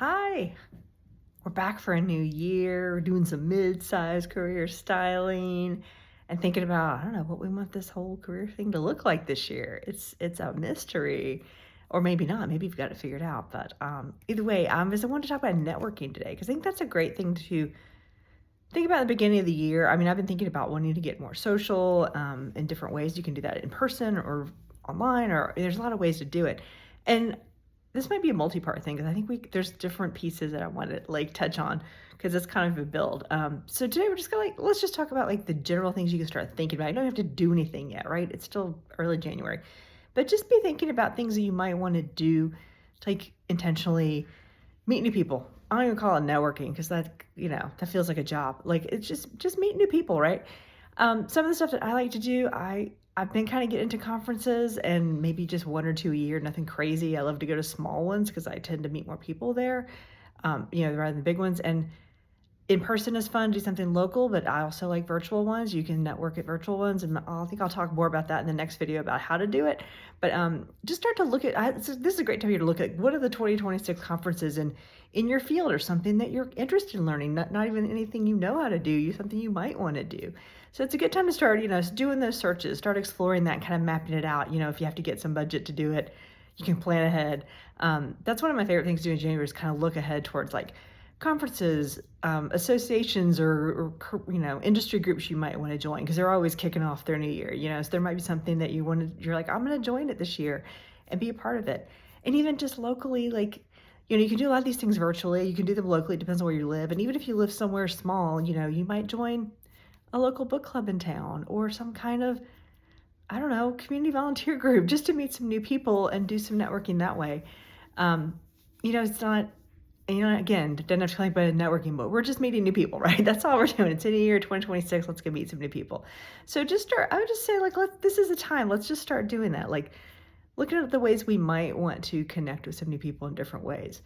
Hi, we're back for a new year. We're doing some mid-size career styling and thinking about, I don't know, what we want this whole career thing to look like this year. It's a mystery, or maybe not. Maybe you've got it figured out. But either way, I wanted to talk about networking today because I think that's a great thing to think about at the beginning of the year. I mean, I've been thinking about wanting to get more social in different ways. You can do that in person or online, or there's a lot of ways to do it. And this might be a multi-part thing because I think there's different pieces that I want to like touch on because it's kind of a build. So today we're just gonna let's just talk about like the general things you can start thinking about. You don't have to do anything yet, right? It's still early January, but just be thinking about things that you might want to do to like intentionally meet new people. I don't even call it networking because that feels like a job. Like it's just meet new people, right? Some of the stuff that I like to do, I've been kind of getting into conferences and maybe just one or two a year, nothing crazy. I love to go to small ones because I tend to meet more people there, rather than big ones. And in person is fun, do something local, but I also like virtual ones. You can network at virtual ones, and I think I'll talk more about that in the next video about how to do it. But just start to look at, this is a great time here to look at what are the 2026 conferences in your field or something that you're interested in learning, not even anything you know how to do, something you might want to do. So it's a good time to start, doing those searches, start exploring that, kind of mapping it out. If you have to get some budget to do it, you can plan ahead. That's one of my favorite things to do in January is kind of look ahead towards like conferences, associations, or industry groups you might want to join because they're always kicking off their new year. So there might be something that you're like, I'm going to join it this year and be a part of it. And even just locally, like, you can do a lot of these things virtually. You can do them locally. It depends on where you live. And even if you live somewhere small, you might join a local book club in town or some kind of, I don't know, community volunteer group just to meet some new people and do some networking that way. It's not, again, doesn't have to claim by networking, but we're just meeting new people, right? That's all we're doing. It's in the year 2026. Let's go meet some new people. So I would just say, like, this is the time. Let's just start doing that. Like, looking at the ways we might want to connect with some new people in different ways.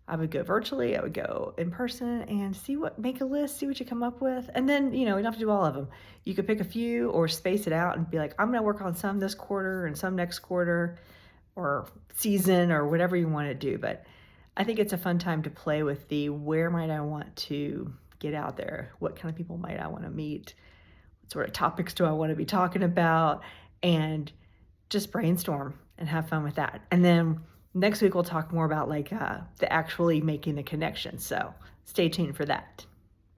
I would go virtually, I would go in person and make a list, see what you come up with. And then, you don't have to do all of them. You could pick a few or space it out and be like, I'm going to work on some this quarter and some next quarter or season or whatever you want to do. But I think it's a fun time to play with where might I want to get out there? What kind of people might I want to meet? What sort of topics do I want to be talking about? And just brainstorm and have fun with that. And then next week we'll talk more about like the actually making the connection. So stay tuned for that.